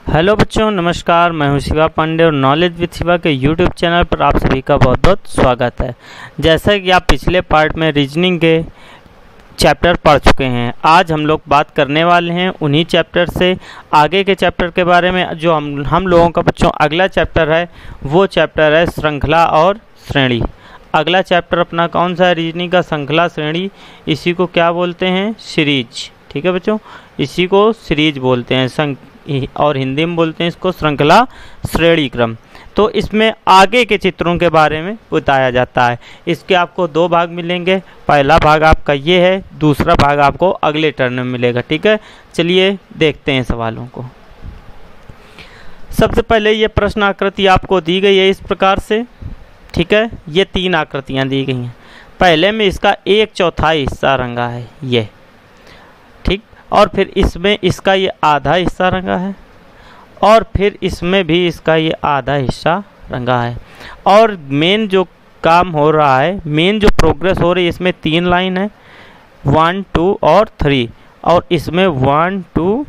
Hello बच्चों, नमस्कार। मैं हूं शिवा पांडे और नॉलेज विद शिवा के यूट्यूब चैनल पर आप सभी का बहुत बहुत स्वागत है। जैसा कि आप पिछले पार्ट में रीजनिंग के चैप्टर पढ़ चुके हैं, आज हम लोग बात करने वाले हैं उन्हीं चैप्टर से आगे के चैप्टर के बारे में। जो हम लोगों का बच्चों अगला चैप्टर है वो चैप्टर है श्रृंखला और श्रेणी। अगला चैप्टर अपना कौन सा है? रीजनिंग का श्रृंखला श्रेणी। इसी को क्या बोलते हैं? सीरीज। ठीक है बच्चों, इसी को सीरीज बोलते हैं और हिंदी में बोलते हैं इसको श्रृंखला श्रेणी क्रम। तो इसमें आगे के चित्रों के बारे में बताया जाता है। इसके आपको दो भाग मिलेंगे। पहला भाग आपका ये है, दूसरा भाग आपको अगले टर्न में मिलेगा। ठीक है, चलिए देखते हैं सवालों को। सबसे पहले ये प्रश्न आकृति आपको दी गई है इस प्रकार से। ठीक है, ये तीन आकृतियां दी गई हैं। पहले में इसका 1/4 हिस्सा रंगा है ये, ठीक, और फिर इसमें इसका ये आधा हिस्सा रंगा है, और फिर इसमें भी इसका ये आधा हिस्सा रंगा है। और मेन जो काम हो रहा है, मेन जो प्रोग्रेस हो रही है, इसमें 3 लाइन है, 1, 2 और 3, और इसमें 1, 2,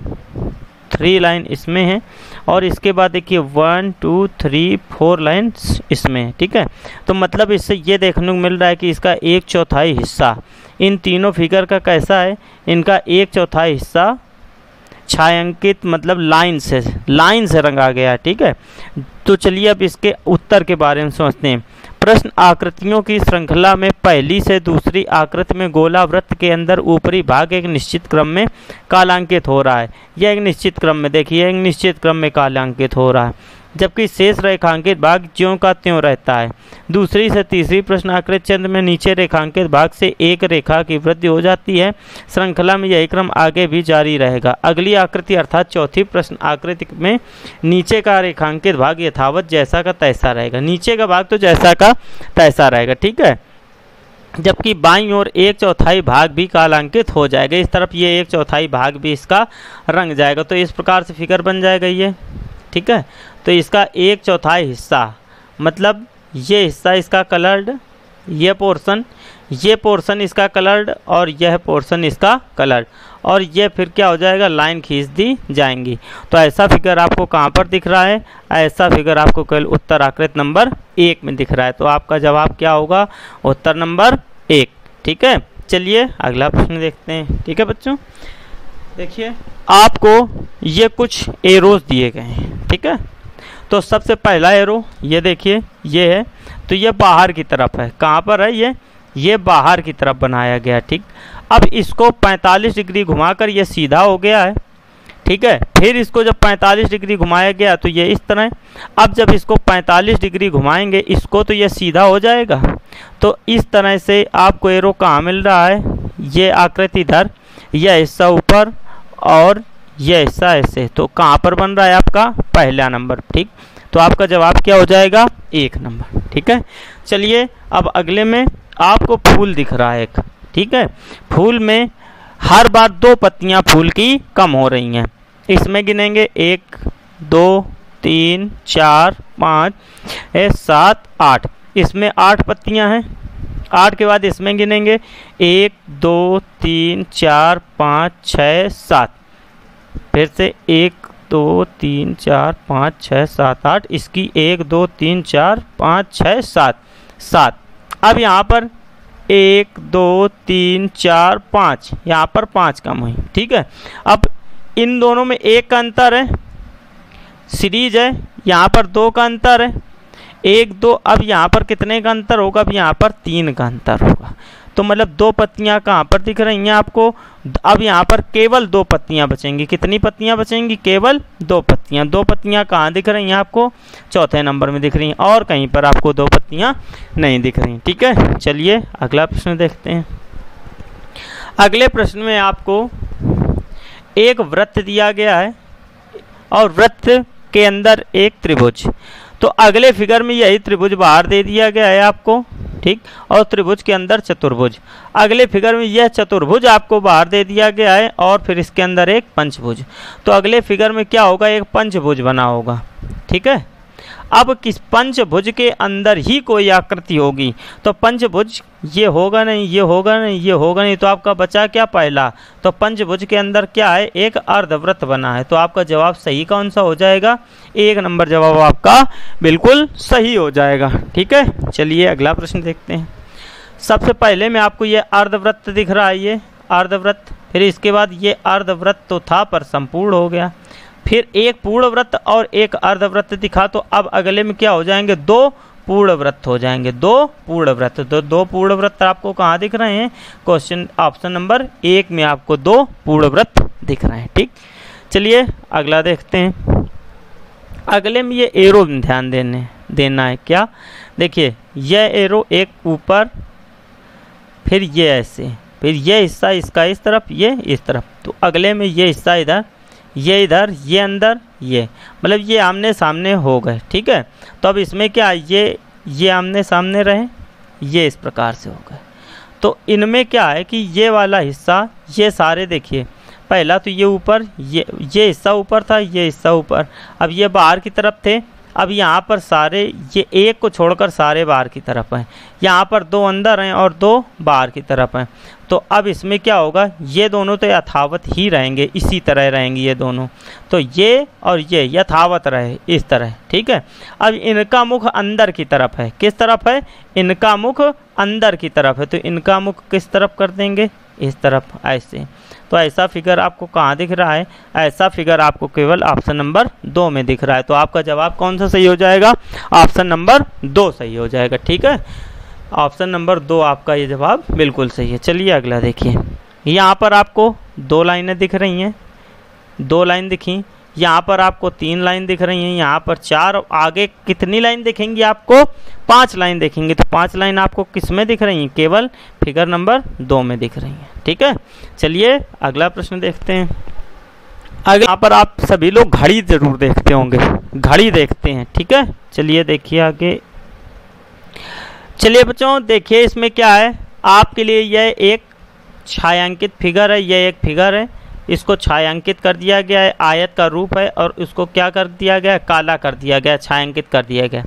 3 लाइन इसमें है, और इसके बाद देखिए 1, 2, 3, 4 लाइन्स इसमें है। ठीक है, तो मतलब इससे ये देखने को मिल रहा है कि इसका 1/4 हिस्सा इन तीनों फिगर का कैसा है? इनका 1/4 हिस्सा छायांकित मतलब लाइन से रंगा गया है। ठीक है, तो चलिए अब इसके उत्तर के बारे में सोचते हैं। प्रश्न आकृतियों की श्रृंखला में पहली से दूसरी आकृति में गोला वृत्त के अंदर ऊपरी भाग एक निश्चित क्रम में कालांकित हो रहा है। यह एक निश्चित क्रम में, देखिए एक निश्चित क्रम में कालांकित हो रहा है, जबकि शेष रेखांकित भाग ज्यों का त्यों रहता है। दूसरी से तीसरी प्रश्न आकृति चिन्ह में नीचे रेखांकित भाग से एक रेखा की वृद्धि हो जाती है। श्रृंखला में यही क्रम आगे भी जारी रहेगा। अगली आकृति अर्थात चौथी प्रश्न आकृति में नीचे का रेखांकित भाग यथावत जैसा का तैसा रहेगा। नीचे का भाग तो जैसा का तैसा रहेगा। ठीक है, जबकि बाईं ओर 1/4 भाग भी कालांकित हो जाएगा। इस तरफ ये 1/4 भाग भी इसका रंग जाएगा। तो इस प्रकार से फिगर बन जाएगा ये। ठीक है, तो इसका 1/4 हिस्सा मतलब ये हिस्सा इसका कलर्ड, ये पोर्शन इसका कलर्ड, और यह पोर्शन इसका कलर्ड, और ये फिर क्या हो जाएगा? लाइन खींच दी जाएंगी। तो ऐसा फिगर आपको कहाँ पर दिख रहा है? ऐसा फिगर आपको केवल उत्तर आकृति नंबर 1 में दिख रहा है। तो आपका जवाब क्या होगा? उत्तर नंबर 1। ठीक है, चलिए अगला प्रश्न देखते हैं। ठीक है बच्चों, देखिए आपको ये कुछ एरोज दिए गए हैं। ठीक है, तो सबसे पहला एरो ये देखिए ये है, तो ये बाहर की तरफ है। कहाँ पर है ये बाहर की तरफ बनाया गया। ठीक, अब इसको 45 डिग्री घुमाकर ये सीधा हो गया है। ठीक है, फिर इसको जब 45 डिग्री घुमाया गया तो ये इस तरह है। अब जब इसको 45 डिग्री घुमाएंगे इसको तो ये सीधा हो जाएगा। तो इस तरह से आपको एरो कहाँ मिल रहा है? ये आकृति इधर, यह हिस्सा ऊपर और यह हिस्सा ऐसे। तो कहाँ पर बन रहा है? आपका पहला नंबर। ठीक, तो आपका जवाब क्या हो जाएगा? 1 नंबर। ठीक है, चलिए अब अगले में आपको फूल दिख रहा है एक। ठीक है, फूल में हर बार 2 पत्तियां फूल की कम हो रही हैं। इसमें गिनेंगे 1, 2, 3, 4, 5, 7, 8। इसमें 8 पत्तियां हैं। 8 के बाद इसमें गिनेंगे 1, 2, 3, 4, 5, 6, 7। फिर से 1, 2, 3, 4, 5, 6, 7, 8। इसकी 1, 2, 3, 4, 5, 6, 7। अब यहाँ पर 1, 2, 3, 4, 5, यहाँ पर 5 कम हुई। ठीक है, अब इन दोनों में 1 का अंतर है, सीरीज है, यहाँ पर 2 का अंतर है, 1, 2। अब यहाँ पर कितने का अंतर होगा? अब यहाँ पर 3 का अंतर होगा। तो मतलब 2 पत्तियाँ कहाँ पर दिख रही हैं आपको? अब यहाँ पर केवल 2 पत्तियाँ बचेंगी। कितनी पत्तियाँ बचेंगी? केवल 2 पत्तियाँ। 2 पत्तियाँ कहाँ दिख रही हैं आपको? चौथे नंबर में दिख रही हैं, और कहीं पर आपको 2 पत्तियाँ नहीं दिख रही। ठीक है, चलिए अगला प्रश्न देखते हैं। अगले प्रश्न में आपको एक वृत्त दिया गया है और वृत्त के अंदर एक त्रिभुज। तो अगले फिगर में यही त्रिभुज बाहर दे दिया गया है आपको। ठीक, और त्रिभुज के अंदर चतुर्भुज। अगले फिगर में यह चतुर्भुज आपको बाहर दे दिया गया है, और फिर इसके अंदर एक पंचभुज। तो अगले फिगर में क्या होगा? एक पंचभुज बना होगा। ठीक है, अब किस पंचभुज के अंदर ही कोई आकृति होगी, तो पंचभुज ये होगा नहीं, ये होगा नहीं, ये होगा नहीं, तो आपका बचा क्या पहला, तो पंचभुज के अंदर क्या है, एक अर्धवृत्त बना है। तो आपका जवाब सही कौन सा हो जाएगा, 1 नंबर जवाब आपका बिल्कुल सही हो जाएगा। ठीक है, चलिए अगला प्रश्न देखते हैं। सबसे पहले में आपको ये अर्धवृत्त दिख रहा है, ये अर्धवृत्त, फिर इसके बाद ये अर्धवृत्त तो था पर संपूर्ण हो गया, फिर एक पूर्ण वृत्त और एक अर्धवृत्त दिखा, तो अब अगले में क्या हो जाएंगे, 2 पूर्ण वृत्त हो जाएंगे, 2 पूर्ण वृत्त। तो 2 पूर्ण वृत्त आपको कहाँ दिख रहे हैं, क्वेश्चन ऑप्शन नंबर 1 में आपको 2 पूर्ण वृत्त दिख रहे हैं। ठीक, चलिए अगला देखते हैं। अगले में ये एरो ध्यान देना है क्या, देखिए यह एरो एक ऊपर, फिर ये ऐसे, फिर ये हिस्सा इसका इस तरफ, ये इस तरफ, तो अगले में ये हिस्सा इधर, ये इधर, ये अंदर, ये मतलब ये आमने सामने हो गए। ठीक है, तो अब इसमें क्या, ये आमने सामने रहे, ये इस प्रकार से हो गए। तो इनमें क्या है कि ये वाला हिस्सा, ये सारे देखिए, पहला तो ये ऊपर, ये हिस्सा ऊपर था, ये हिस्सा ऊपर, अब ये बाहर की तरफ थे, अब यहाँ पर सारे, ये एक को छोड़कर सारे बाहर की तरफ हैं, यहाँ पर 2 अंदर हैं और 2 बाहर की तरफ हैं। तो अब इसमें क्या होगा, ये दोनों तो यथावत ही रहेंगे, इसी तरह रहेंगे ये दोनों, तो ये और ये यथावत रहे इस तरह। ठीक है, अब इनका मुख अंदर की तरफ है, किस तरफ है, इनका मुख अंदर की तरफ है, तो इनका मुख किस तरफ कर देंगे, इस तरफ, ऐसे। तो ऐसा फिगर आपको कहाँ दिख रहा है, ऐसा फिगर आपको केवल ऑप्शन नंबर 2 में दिख रहा है। तो आपका जवाब कौन सा सही हो जाएगा, ऑप्शन नंबर 2 सही हो जाएगा। ठीक है, ऑप्शन नंबर 2 आपका ये जवाब बिल्कुल सही है। चलिए अगला देखिए, यहाँ पर आपको 2 लाइनें दिख रही हैं, 2 लाइन दिखी, यहाँ पर आपको 3 लाइन दिख रही हैं, यहाँ पर 4, आगे कितनी लाइन दिखेंगी आपको, 5 लाइन दिखेंगी। तो 5 लाइन आपको किस में दिख रही हैं, केवल फिगर नंबर 2 में दिख रही हैं। ठीक है, चलिए अगला प्रश्न देखते हैं। आगे यहाँ पर आप सभी लोग घड़ी जरूर देखते होंगे, घड़ी देखते हैं। ठीक है, चलिए देखिए आगे। चलिए बच्चों देखिए, इसमें क्या है, आपके लिए यह एक छायांकित फिगर है, यह एक फिगर है, इसको छायांकित कर दिया गया है, आयत का रूप है, और उसको क्या कर दिया गया, काला कर दिया गया, छायांकित कर दिया गया।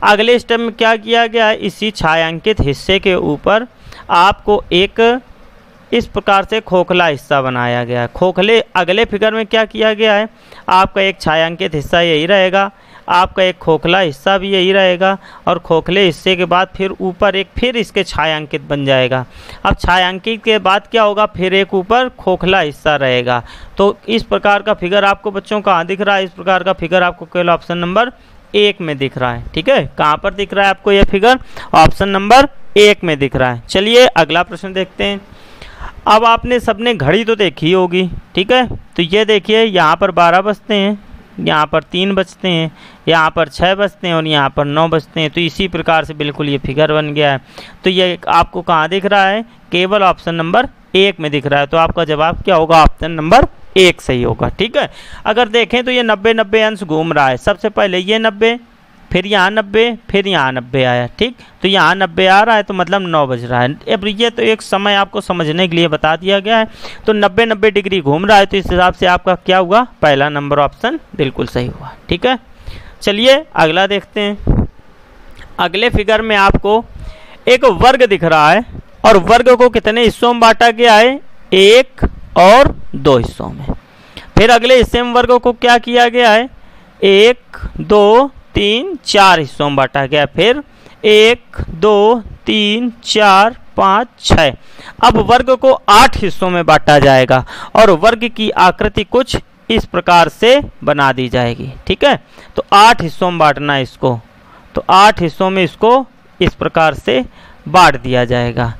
अगले स्टेप में क्या किया गया है, इसी छायांकित हिस्से के ऊपर आपको एक इस प्रकार से खोखला हिस्सा बनाया गया है। खोखले अगले फिगर में क्या किया गया है, आपका एक छायांकित हिस्सा यही रहेगा, आपका एक खोखला हिस्सा भी यही रहेगा, और खोखले हिस्से के बाद फिर ऊपर एक फिर इसके छायांकित बन जाएगा। अब छायांकित के बाद क्या होगा, फिर एक ऊपर खोखला हिस्सा रहेगा। तो इस प्रकार का फिगर आपको बच्चों कहाँ दिख रहा है, इस प्रकार का फिगर आपको केवल ऑप्शन नंबर 1 में दिख रहा है। ठीक है, कहाँ पर दिख रहा है आपको यह फिगर, ऑप्शन नंबर 1 में दिख रहा है। चलिए अगला प्रश्न देखते हैं। अब आपने सबने घड़ी तो देखी होगी, ठीक है, तो ये देखिए यहाँ पर 12 बजते हैं, यहाँ पर 3 बजते हैं, यहाँ पर 6 बजते हैं और यहाँ पर 9 बजते हैं। तो इसी प्रकार से बिल्कुल ये फिगर बन गया है। तो ये आपको कहाँ दिख रहा है, केवल ऑप्शन नंबर 1 में दिख रहा है। तो आपका जवाब क्या होगा, ऑप्शन नंबर 1 सही होगा। ठीक है, अगर देखें तो ये 90-90 अंश घूम रहा है। सबसे पहले ये 90, फिर यहाँ 90, फिर यहाँ 90 आया। ठीक, तो यहाँ 90 आ रहा है, तो मतलब 9 बज रहा है। अब ये तो एक समय आपको समझने के लिए बता दिया गया है। तो 90-90 डिग्री घूम रहा है, तो इस हिसाब से आपका क्या हुआ, पहला नंबर ऑप्शन बिल्कुल सही हुआ। ठीक है, चलिए अगला देखते हैं। अगले फिगर में आपको एक वर्ग दिख रहा है, और वर्ग को कितने हिस्सों में बांटा गया है, 1 और 2 हिस्सों में। फिर अगले हिस्से में वर्ग को क्या किया गया है, 1, 2, 3, 4 हिस्सों में बांटा गया। फिर 1, 2, 3, 4, 5, 6। अब वर्ग को 8 हिस्सों में बांटा जाएगा, और वर्ग की आकृति कुछ इस प्रकार से बना दी जाएगी। ठीक है, तो 8 हिस्सों में बांटना है इसको, तो 8 हिस्सों में इसको इस प्रकार से बांट दिया जाएगा।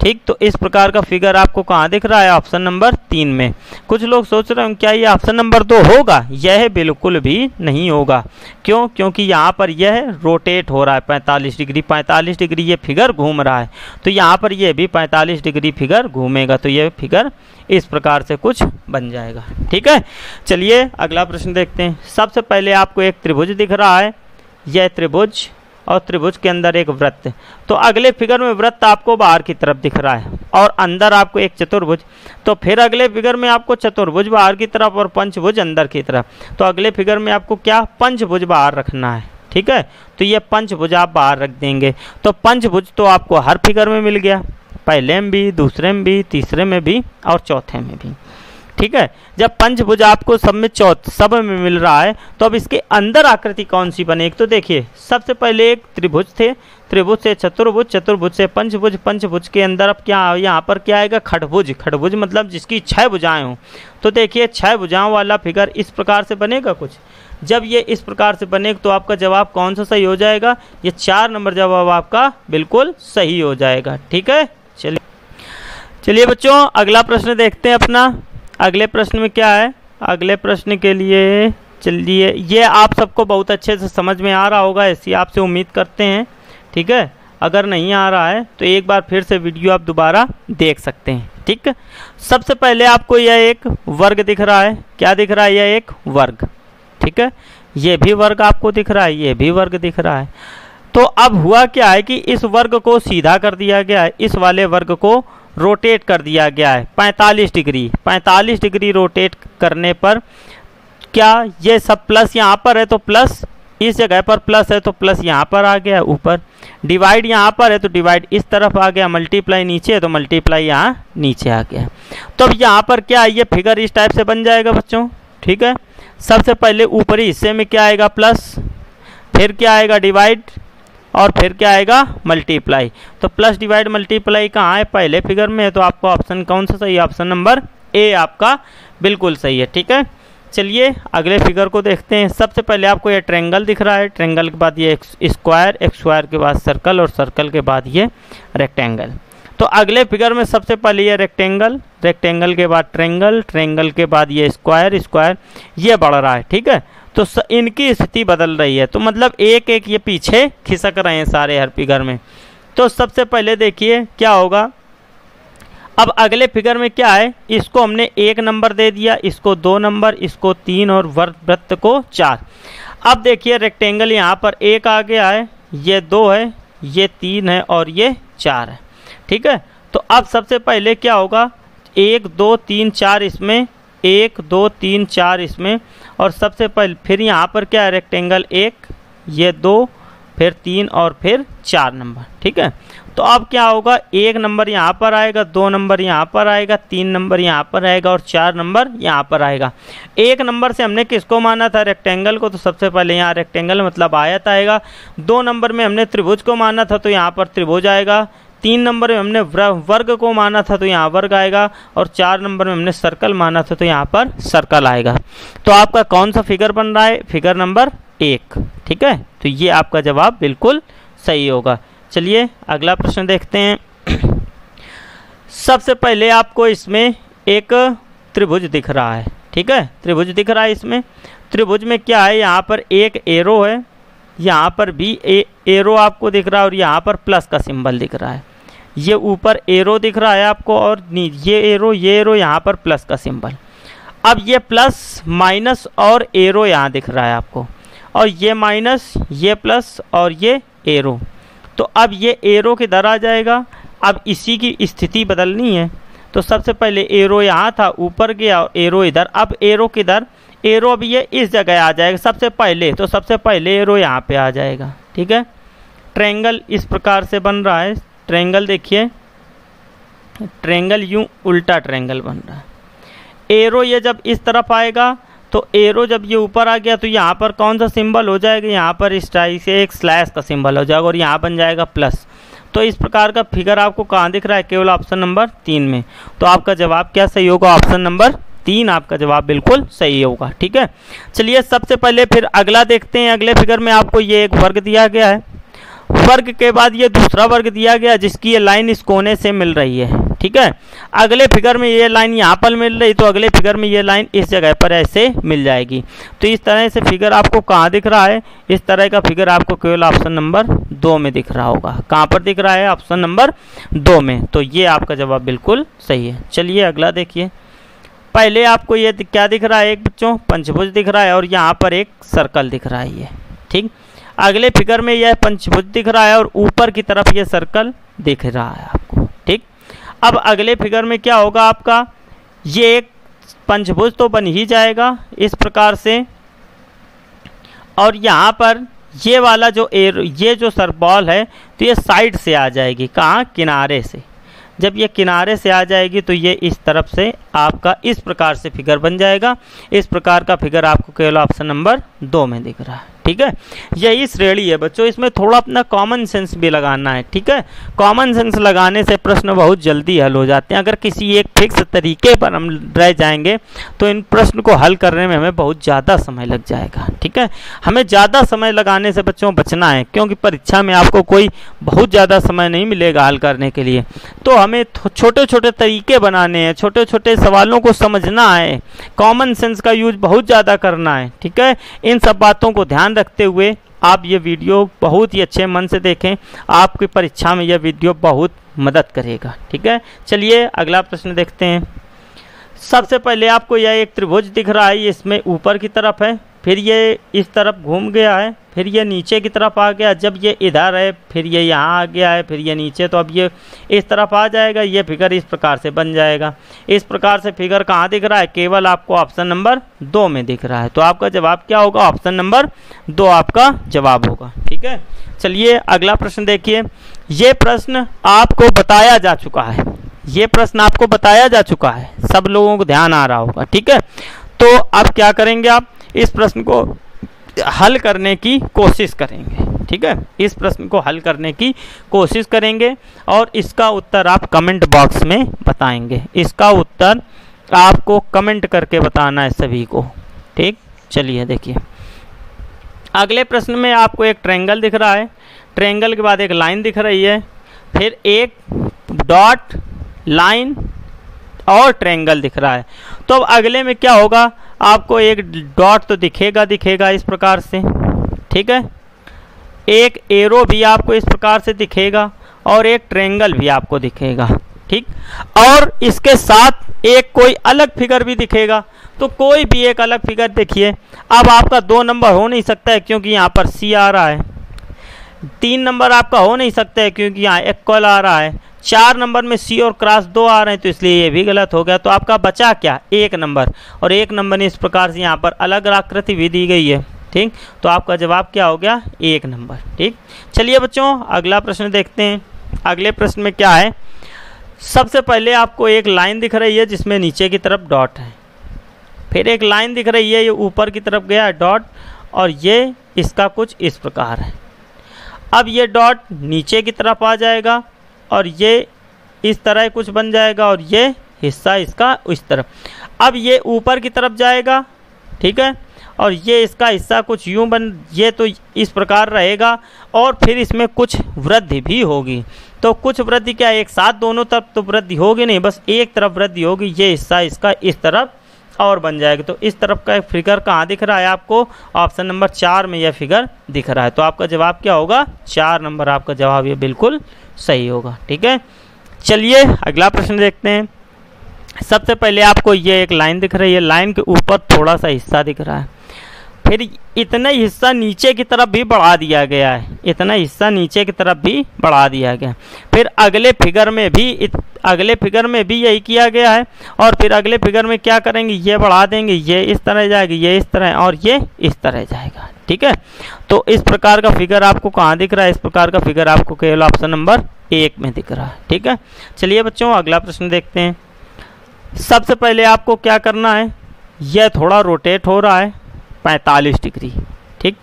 ठीक, तो इस प्रकार का फिगर आपको कहाँ दिख रहा है, ऑप्शन नंबर 3 में। कुछ लोग सोच रहे हैं क्या ये ऑप्शन नंबर 2 होगा, यह बिल्कुल भी नहीं होगा। क्यों, क्योंकि यहाँ पर यह रोटेट हो रहा है 45 डिग्री, 45 डिग्री ये फिगर घूम रहा है, तो यहाँ पर यह भी 45 डिग्री फिगर घूमेगा, तो यह फिगर इस प्रकार से कुछ बन जाएगा। ठीक है, चलिए अगला प्रश्न देखते हैं। सबसे पहले आपको एक त्रिभुज दिख रहा है, यह त्रिभुज, और त्रिभुज के अंदर एक वृत्त। तो अगले फिगर में वृत्त आपको बाहर की तरफ दिख रहा है, और अंदर आपको एक चतुर्भुज। तो फिर अगले फिगर में आपको चतुर्भुज बाहर की तरफ और पंचभुज अंदर की तरफ। तो अगले फिगर में आपको क्या, पंचभुज बाहर रखना है। ठीक है। तो ये पंचभुज आप बाहर रख देंगे। तो पंचभुज तो आपको हर फिगर में मिल गया, पहले में भी, दूसरे में भी, तीसरे में भी और चौथे में भी, ठीक है। जब पंचभुज आपको सब में मिल रहा है तो अब इसके अंदर आकृति कौन सी बनेगी? तो देखिए सबसे पहले एक त्रिभुज थे, त्रिभुज से चतुर्भुज, चतुर्भुज से पंचभुज, पंचभुज के अंदर अब क्या यहाँ पर क्या आएगा? खड़भुज। खड़भुज मतलब जिसकी 6 भुजाएं हों। तो देखिए 6 भुजाओं वाला फिगर इस प्रकार से बनेगा कुछ। जब ये इस प्रकार से बनेगा तो आपका जवाब कौन सा सही हो जाएगा? ये 4 नंबर जवाब आपका बिल्कुल सही हो जाएगा, ठीक है। चलिए बच्चों अगला प्रश्न देखते हैं अपना। अगले प्रश्न में क्या है? अगले प्रश्न के लिए चलिए, ये आप सबको बहुत अच्छे से समझ में आ रहा होगा, ऐसी आपसे उम्मीद करते हैं, ठीक है। अगर नहीं आ रहा है तो एक बार फिर से वीडियो आप दोबारा देख सकते हैं, ठीक है। सबसे पहले आपको यह एक वर्ग दिख रहा है। क्या दिख रहा है? यह एक वर्ग, ठीक है। ये भी वर्ग आपको दिख रहा है, ये भी वर्ग दिख रहा है। तो अब हुआ क्या है कि इस वर्ग को सीधा कर दिया गया है, इस वाले वर्ग को रोटेट कर दिया गया है 45 डिग्री। 45 डिग्री रोटेट करने पर क्या ये सब प्लस यहाँ पर है तो प्लस इस जगह पर प्लस है तो प्लस यहाँ पर आ गया ऊपर, डिवाइड यहाँ पर है तो डिवाइड इस तरफ आ गया, मल्टीप्लाई नीचे है तो मल्टीप्लाई यहाँ नीचे आ गया। तो अब यहाँ पर क्या है? ये फिगर इस टाइप से बन जाएगा बच्चों, ठीक है। सबसे पहले ऊपरी हिस्से में क्या आएगा? प्लस, फिर क्या आएगा? डिवाइड, और फिर क्या आएगा? मल्टीप्लाई। तो प्लस डिवाइड मल्टीप्लाई कहाँ है? पहले फिगर में है। तो आपको ऑप्शन कौन सा सही है? ऑप्शन नंबर ए आपका बिल्कुल सही है, ठीक है। चलिए अगले फिगर को देखते हैं। सबसे पहले आपको ये ट्रायंगल दिख रहा है, ट्रायंगल के बाद ये स्क्वायर, स्क्वायर के बाद सर्कल और सर्कल के बाद ये रेक्टेंगल। तो अगले फिगर में सबसे पहले ये रेक्टेंगल, रेक्टेंगल के बाद ट्रायंगल, ट्रायंगल के बाद ये स्क्वायर, स्क्वायर ये बढ़ रहा है, ठीक है। तो इनकी स्थिति बदल रही है, तो मतलब एक एक ये पीछे खिसक रहे हैं सारे हर फिगर में। तो सबसे पहले देखिए क्या होगा। अब अगले फिगर में क्या है? इसको हमने 1 नंबर दे दिया, इसको 2 नंबर, इसको 3 और वृत्त को 4। अब देखिए रेक्टेंगल यहाँ पर 1 आ गया है, ये 2 है, ये 3 है और ये 4 है, ठीक है। तो अब सबसे पहले क्या होगा? 1 2 3 4 इसमें, 1 2 3 4 इसमें, और सबसे पहले फिर यहाँ पर क्या है? रेक्टेंगल 1, ये 2, फिर 3 और फिर 4 नंबर, ठीक है। तो अब क्या होगा? 1 नंबर यहाँ पर आएगा, 2 नंबर यहाँ पर आएगा, 3 नंबर यहाँ पर आएगा और 4 नंबर यहाँ पर आएगा। 1 नंबर से हमने किसको माना था? रेक्टेंगल को। तो सबसे पहले यहाँ रेक्टेंगल मतलब आयत आएगा। 2 नंबर में हमने त्रिभुज को माना था तो यहाँ पर त्रिभुज आएगा। 3 नंबर में हमने वर्ग को माना था तो यहाँ वर्ग आएगा, और 4 नंबर में हमने सर्कल माना था तो यहाँ पर सर्कल आएगा। तो आपका कौन सा फिगर बन रहा है? फिगर नंबर 1, ठीक है। तो ये आपका जवाब बिल्कुल सही होगा। चलिए अगला प्रश्न देखते हैं। सबसे पहले आपको इसमें एक त्रिभुज दिख रहा है, ठीक है। त्रिभुज दिख रहा है इसमें। त्रिभुज में क्या है? यहाँ पर एक एरो है, यहाँ पर भी एरो आपको दिख रहा है और यहाँ पर प्लस का सिंबल दिख रहा है। ये ऊपर एरो दिख रहा है आपको और ये एरो यहाँ पर प्लस का सिंबल। अब ये प्लस माइनस और एरो यहाँ दिख रहा है आपको, और ये माइनस, ये प्लस और ये एरो। तो अब ये एरो किधर आ जाएगा? अब इसी की स्थिति बदलनी है। तो सबसे पहले एरो यहाँ था, ऊपर गया, एरो इधर। अब एरो किधर? एरो अब ये इस जगह आ जाएगा सबसे पहले। तो सबसे पहले एरो यहाँ पे आ जाएगा, ठीक है। ट्रायंगल इस प्रकार से बन रहा है। ट्रायंगल देखिए, ट्रायंगल यूं उल्टा ट्रायंगल बन रहा है। एरो ये जब इस तरफ आएगा तो एरो जब ये ऊपर आ गया तो यहाँ पर कौन सा सिंबल हो जाएगा? यहाँ पर इस टाइप से एक स्लैश का सिंबल हो जाएगा और यहाँ बन जाएगा प्लस। तो इस प्रकार का फिगर आपको कहाँ दिख रहा है? केवल ऑप्शन नंबर 3 में। तो आपका जवाब क्या सही होगा? ऑप्शन नंबर 3 आपका जवाब बिल्कुल सही होगा, ठीक है। चलिए सबसे पहले फिर अगला देखते हैं। अगले फिगर में आपको ये एक वर्ग दिया गया है, वर्ग के बाद ये दूसरा वर्ग दिया गया जिसकी ये लाइन इस कोने से मिल रही है, ठीक है। अगले फिगर में ये लाइन यहाँ पर मिल रही, तो अगले फिगर में ये लाइन इस जगह पर ऐसे मिल जाएगी। तो इस तरह से फिगर आपको कहाँ दिख रहा है? इस तरह का फिगर आपको केवल ऑप्शन नंबर 2 में दिख रहा होगा। कहाँ पर दिख रहा है? ऑप्शन नंबर 2 में। तो ये आपका जवाब बिल्कुल सही है। चलिए अगला देखिए। पहले आपको ये क्या दिख रहा है? एक बच्चों पंचभुज दिख रहा है और यहाँ पर एक सर्कल दिख रहा है, ये ठीक। अगले फिगर में यह पंचभुज दिख रहा है और ऊपर की तरफ ये सर्कल दिख रहा है आपको, ठीक। अब अगले फिगर में क्या होगा आपका? ये एक पंचभुज तो बन ही जाएगा इस प्रकार से, और यहाँ पर ये वाला जो ये जो सर बॉल है तो ये साइड से आ जाएगी, कहाँ, किनारे से। जब ये किनारे से आ जाएगी तो ये इस तरफ से आपका इस प्रकार से फिगर बन जाएगा। इस प्रकार का फिगर आपको केवल ऑप्शन नंबर 2 में दिख रहा है। ठीक है, यही श्रेणी है बच्चों, इसमें थोड़ा अपना कॉमन सेंस भी लगाना है। ठीक है, कॉमन सेंस लगाने से प्रश्न बहुत जल्दी हल हो जाते हैं। अगर किसी एक फिक्स तरीके पर हम रह जाएंगे तो इन प्रश्न को हल करने में हमें बहुत ज़्यादा समय लग जाएगा। ठीक है, हमें ज़्यादा समय लगाने से बच्चों बचना है, क्योंकि परीक्षा में आपको कोई बहुत ज़्यादा समय नहीं मिलेगा हल करने के लिए। तो हमें छोटे छोटे तरीके बनाने हैं, छोटे छोटे सवालों को समझना है, कॉमन सेंस का यूज बहुत ज़्यादा करना है। ठीक है, इन सब बातों को ध्यान रखते हुए आप ये वीडियो बहुत ही अच्छे मन से देखें, आपकी परीक्षा में यह वीडियो बहुत मदद करेगा। ठीक है, चलिए अगला प्रश्न देखते हैं। सबसे पहले आपको यह एक त्रिभुज दिख रहा है, इसमें ऊपर की तरफ है, फिर ये इस तरफ घूम गया है, फिर ये नीचे की तरफ आ गया। जब ये इधर है फिर ये यहाँ आ गया है, फिर ये नीचे, तो अब ये इस तरफ आ जाएगा। ये फिगर इस प्रकार से बन जाएगा। इस प्रकार से फिगर कहाँ दिख रहा है, केवल आपको ऑप्शन नंबर 2 में दिख रहा है। तो आपका जवाब क्या होगा, ऑप्शन नंबर 2 आपका जवाब होगा। ठीक है, चलिए अगला प्रश्न देखिए। ये प्रश्न आपको बताया जा चुका है, ये प्रश्न आपको बताया जा चुका है, सब लोगों को ध्यान आ रहा होगा। ठीक है, तो अब क्या करेंगे, आप इस प्रश्न को हल करने की कोशिश करेंगे। ठीक है, इस प्रश्न को हल करने की कोशिश करेंगे और इसका उत्तर आप कमेंट बॉक्स में बताएंगे। इसका उत्तर आपको कमेंट करके बताना है सभी को। ठीक, चलिए देखिए अगले प्रश्न में आपको एक ट्रायंगल दिख रहा है, ट्रायंगल के बाद एक लाइन दिख रही है, फिर एक डॉट, लाइन और ट्रायंगल दिख रहा है। तो अब अगले में क्या होगा, आपको एक डॉट तो दिखेगा इस प्रकार से। ठीक है, एक एरो भी आपको इस प्रकार से दिखेगा और एक ट्रायंगल भी आपको दिखेगा। ठीक, और इसके साथ एक कोई अलग फिगर भी दिखेगा। तो कोई भी एक अलग फिगर देखिए। अब आपका 2 नंबर हो नहीं सकता है क्योंकि यहाँ पर सी आ रहा है, 3 नंबर आपका हो नहीं सकता है क्योंकि यहाँ इक्वल आ रहा है, 4 नंबर में सी और क्रॉस 2 आ रहे हैं, तो इसलिए ये भी गलत हो गया। तो आपका बचा क्या, 1 नंबर, और 1 नंबर ने इस प्रकार से यहाँ पर अलग आकृति भी दी गई है। ठीक, तो आपका जवाब क्या हो गया, 1 नंबर। ठीक, चलिए बच्चों अगला प्रश्न देखते हैं। अगले प्रश्न में क्या है, सबसे पहले आपको एक लाइन दिख रही है जिसमें नीचे की तरफ डॉट है, फिर एक लाइन दिख रही है, ये ऊपर की तरफ गया है डॉट, और ये इसका कुछ इस प्रकार है। अब ये डॉट नीचे की तरफ आ जाएगा और ये इस तरह कुछ बन जाएगा और ये हिस्सा इसका इस तरफ। अब ये ऊपर की तरफ जाएगा, ठीक है, और ये इसका हिस्सा कुछ यूं बन, ये तो इस प्रकार रहेगा और फिर इसमें कुछ वृद्धि भी होगी। तो कुछ वृद्धि क्या, एक साथ दोनों तरफ तो वृद्धि होगी नहीं, बस एक तरफ वृद्धि होगी। ये हिस्सा इसका इस तरफ और बन जाएगा। तो इस तरफ का एक फिगर कहाँ दिख रहा है आपको, ऑप्शन नंबर 4 में यह फिगर दिख रहा है। तो आपका जवाब क्या होगा, 4 नंबर आपका जवाब ये बिल्कुल सही होगा। ठीक है, चलिए अगला प्रश्न देखते हैं। सबसे पहले आपको ये एक लाइन दिख रही है, लाइन के ऊपर थोड़ा सा हिस्सा दिख रहा है, फिर इतना हिस्सा नीचे की तरफ भी बढ़ा दिया गया है, इतना हिस्सा नीचे की तरफ भी बढ़ा दिया गया। फिर अगले फिगर में भी यही किया गया है, और फिर अगले फिगर में क्या करेंगे, ये बढ़ा देंगे, ये इस तरह जाएगा, ये इस तरह और ये इस तरह जाएगा। ठीक है, तो इस प्रकार का फिगर आपको कहाँ दिख रहा है, इस प्रकार का फिगर आपको केवल ऑप्शन नंबर 1 में दिख रहा है। ठीक है, चलिए बच्चों अगला प्रश्न देखते हैं। सबसे पहले आपको क्या करना है, यह थोड़ा रोटेट हो रहा है 45 डिग्री। ठीक,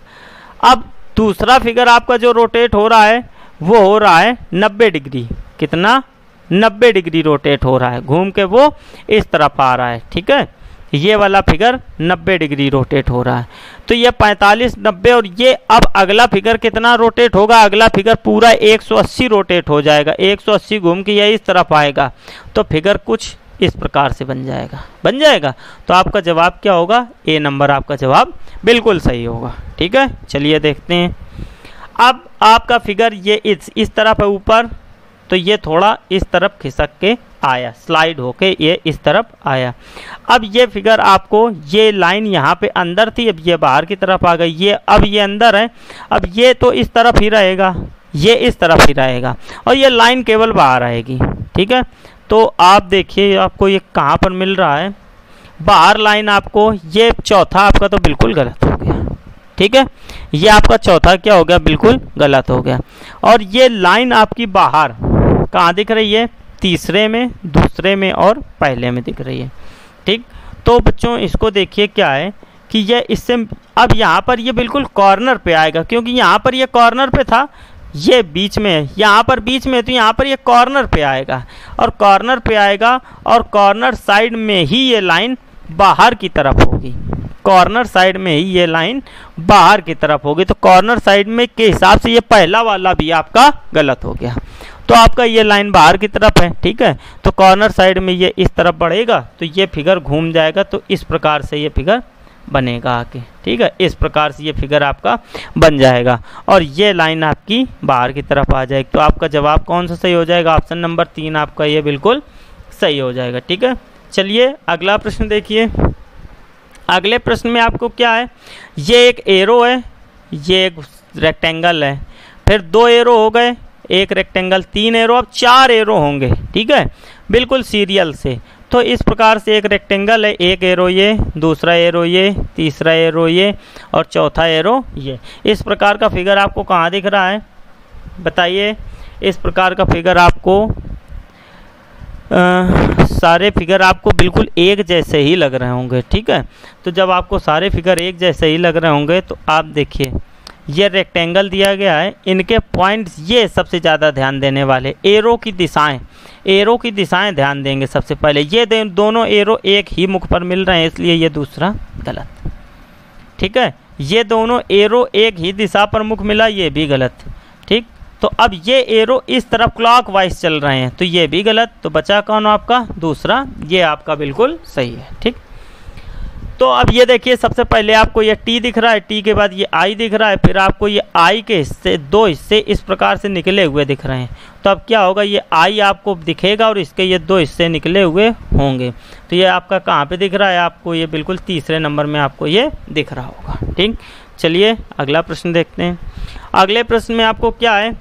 अब दूसरा फिगर आपका जो रोटेट हो रहा है वो हो रहा है 90 डिग्री। कितना, 90 डिग्री रोटेट हो रहा है, घूम के वो इस तरफ आ रहा है। ठीक है, ये वाला फिगर 90 डिग्री रोटेट हो रहा है। तो ये 45, 90 और ये अब अगला फिगर कितना रोटेट होगा, अगला फिगर पूरा 180 रोटेट हो जाएगा, 180 घूम के ये इस तरफ आएगा। तो फिगर कुछ इस प्रकार से बन जाएगा। तो आपका जवाब क्या होगा, ए नंबर आपका जवाब बिल्कुल सही होगा। ठीक है, चलिए देखते हैं। अब आपका फिगर ये इस तरफ है ऊपर, तो ये थोड़ा इस तरफ खिसक के आया, स्लाइड होके ये इस तरफ आया। अब ये फिगर आपको, ये लाइन यहाँ पे अंदर थी, अब ये बाहर की तरफ आ गई, ये अब ये अंदर है, अब ये तो इस तरफ ही रहेगा, ये इस तरफ ही रहेगा और ये लाइन केवल बाहर आएगी। ठीक है, तो आप देखिए आपको ये कहाँ पर मिल रहा है, बाहर लाइन आपको, ये चौथा आपका तो बिल्कुल गलत हो गया। ठीक है, ये आपका चौथा क्या हो गया, बिल्कुल गलत हो गया। और ये लाइन आपकी बाहर कहाँ दिख रही है, तीसरे में, दूसरे में और पहले में दिख रही है। ठीक, तो बच्चों इसको देखिए क्या है कि ये इससे अब यहाँ पर ये बिल्कुल कॉर्नर पे आएगा, क्योंकि यहाँ पर ये कॉर्नर पे था, ये बीच में है, यहाँ पर बीच में है, तो यहाँ पर ये कॉर्नर पे आएगा और कॉर्नर पे आएगा और कॉर्नर साइड में ही ये लाइन बाहर की तरफ होगी, कॉर्नर साइड में ही ये लाइन बाहर की तरफ होगी। तो कॉर्नर साइड में के हिसाब से ये पहला वाला भी आपका गलत हो गया। तो आपका ये लाइन बाहर की तरफ है, ठीक है, तो कॉर्नर साइड में ये इस तरफ बढ़ेगा तो ये फिगर घूम जाएगा, तो इस प्रकार से ये फिगर बनेगा आके। ठीक है, इस प्रकार से ये फिगर आपका बन जाएगा और ये लाइन आपकी बाहर की तरफ आ जाएगी। तो आपका जवाब कौन सा सही हो जाएगा, ऑप्शन नंबर 3 आपका ये बिल्कुल सही हो जाएगा। ठीक है, चलिए अगला प्रश्न देखिए। अगले प्रश्न में आपको क्या है, ये एक एरो है, ये एक रेक्टेंगल है, फिर 2 एरो हो गए, एक रेक्टेंगल, 3 एरो, अब 4 एरो होंगे। ठीक है, बिल्कुल सीरियल से। तो इस प्रकार से एक रेक्टेंगल है, एक एरो ये, दूसरा एरो ये, तीसरा एरो ये और चौथा एरो ये। इस प्रकार का फिगर आपको कहाँ दिख रहा है बताइए। इस प्रकार का फिगर आपको सारे फिगर आपको बिल्कुल एक जैसे ही लग रहे होंगे। ठीक है, तो जब आपको सारे फिगर एक जैसे ही लग रहे होंगे तो आप देखिए ये रेक्टेंगल दिया गया है, इनके पॉइंट्स ये सबसे ज़्यादा ध्यान देने वाले, एरो की दिशाएं ध्यान देंगे सबसे पहले। ये दोनों एरो एक ही मुख पर मिल रहे हैं, इसलिए ये दूसरा गलत। ठीक है, ये दोनों एरो एक ही दिशा पर मुख मिला, ये भी गलत। ठीक, तो अब ये एरो इस तरफ क्लॉकवाइज चल रहे हैं, तो ये भी गलत। तो बचा कौन आपका, दूसरा, ये आपका बिल्कुल सही है। ठीक, तो अब ये देखिए सबसे पहले आपको ये टी दिख रहा है, टी के बाद ये आई दिख रहा है, फिर आपको ये आई के हिस्से 2 हिस्से इस प्रकार से निकले हुए दिख रहे हैं। तो अब क्या होगा, ये आई आपको दिखेगा और इसके ये 2 हिस्से निकले हुए होंगे। तो ये आपका कहाँ पे दिख रहा है, आपको ये बिल्कुल तीसरे नंबर में आपको ये दिख रहा होगा। ठीक, चलिए अगला प्रश्न देखते हैं। अगले प्रश्न में आपको क्या है,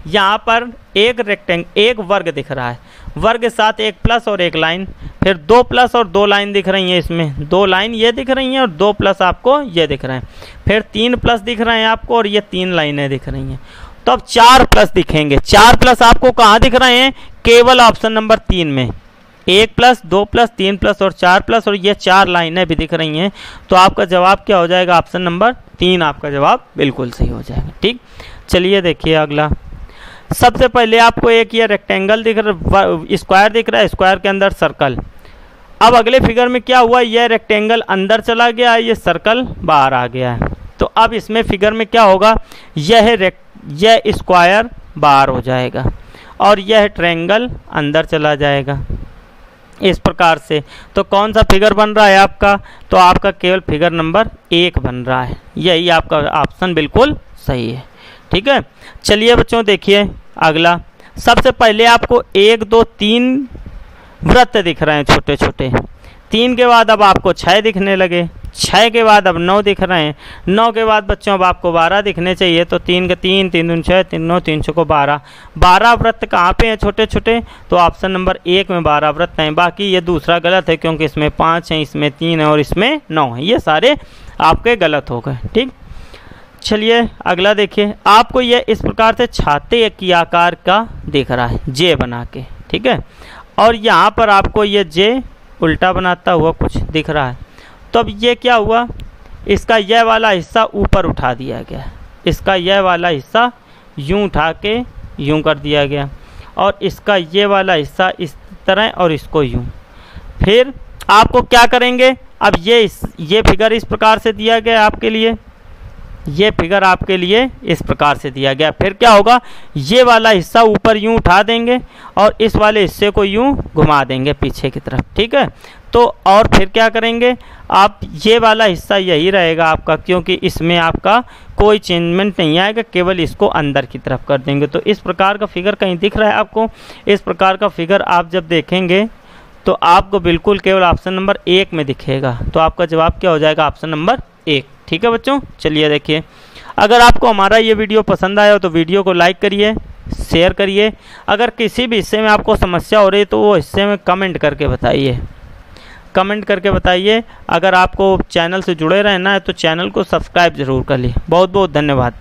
यहाँ पर एक वर्ग दिख रहा है, वर्ग के साथ एक प्लस और एक लाइन, फिर 2 प्लस और 2 लाइन दिख रही हैं, इसमें 2 लाइन ये दिख रही हैं और 2 प्लस आपको ये दिख रहे हैं, फिर 3 प्लस दिख रहे हैं आपको और ये 3 लाइनें दिख रही हैं। तो अब 4 प्लस दिखेंगे। 4 प्लस आपको कहाँ दिख रहे हैं, केवल ऑप्शन नंबर 3 में। 1 प्लस, 2 प्लस, 3 प्लस और 4 प्लस, और ये 4 लाइनें भी दिख रही हैं। तो आपका जवाब क्या हो जाएगा, ऑप्शन नंबर 3 आपका जवाब बिल्कुल सही हो जाएगा। ठीक, चलिए देखिए अगला। सबसे पहले आपको एक ये रेक्टेंगल दिख रहा, स्क्वायर दिख रहा है, स्क्वायर के अंदर सर्कल। अब अगले फिगर में क्या हुआ, यह रेक्टेंगल अंदर चला गया, ये सर्कल बाहर आ गया है। तो अब इसमें फिगर में क्या होगा, यह स्क्वायर बाहर हो जाएगा और यह ट्रायंगल अंदर चला जाएगा इस प्रकार से। तो कौन सा फिगर बन रहा है आपका, तो आपका केवल फिगर नंबर 1 बन रहा है। यही आपका ऑप्शन बिल्कुल सही है। ठीक है, चलिए बच्चों देखिए अगला। सबसे पहले आपको 1 2 3 वृत्त दिख रहे हैं छोटे छोटे, 3 के बाद अब आपको 6 दिखने लगे, 6 के बाद अब 9 दिख रहे हैं, 9 के बाद बच्चों अब आपको 12 दिखने चाहिए। तो 3 के 3, 3 दूनी 6, 3 9, 3 6 को 12। 12 वृत्त कहाँ पे हैं छोटे छोटे, तो ऑप्शन नंबर 1 में 12 वृत्त हैं। बाकी ये दूसरा गलत है, क्योंकि इसमें 5 हैं, इसमें 3 है और इसमें 9 है, ये सारे आपके गलत हो गए। ठीक, चलिए अगला देखिए। आपको ये इस प्रकार से छाते की आकार का दिख रहा है, जे बना के। ठीक है, और यहाँ पर आपको ये जे उल्टा बनाता हुआ कुछ दिख रहा है। तो अब ये क्या हुआ, इसका यह वाला हिस्सा ऊपर उठा दिया गया, इसका यह वाला हिस्सा यूं उठा के यूं कर दिया गया, और इसका ये वाला हिस्सा इस तरह और इसको यूं। फिर आपको क्या करेंगे, अब ये फिगर इस प्रकार से दिया गया आपके लिए, ये फिगर आपके लिए इस प्रकार से दिया गया। फिर क्या होगा, ये वाला हिस्सा ऊपर यूं उठा देंगे और इस वाले हिस्से को यूं घुमा देंगे पीछे की तरफ। ठीक है, तो और फिर क्या करेंगे आप, ये वाला हिस्सा यही रहेगा आपका, क्योंकि इसमें आपका कोई चेंजमेंट नहीं आएगा, केवल इसको अंदर की तरफ कर देंगे। तो इस प्रकार का फिगर कहीं दिख रहा है आपको, इस प्रकार का फिगर आप जब देखेंगे तो आपको बिल्कुल केवल ऑप्शन नंबर 1 में दिखेगा। तो आपका जवाब क्या हो जाएगा, ऑप्शन नंबर 1। ठीक है बच्चों, चलिए देखिए। अगर आपको हमारा ये वीडियो पसंद आया हो तो वीडियो को लाइक करिए, शेयर करिए। अगर किसी भी हिस्से में आपको समस्या हो रही है तो वो हिस्से में कमेंट करके बताइए। कमेंट करके बताइए। अगर आपको चैनल से जुड़े रहना है तो चैनल को सब्सक्राइब ज़रूर कर लिए। बहुत बहुत धन्यवाद।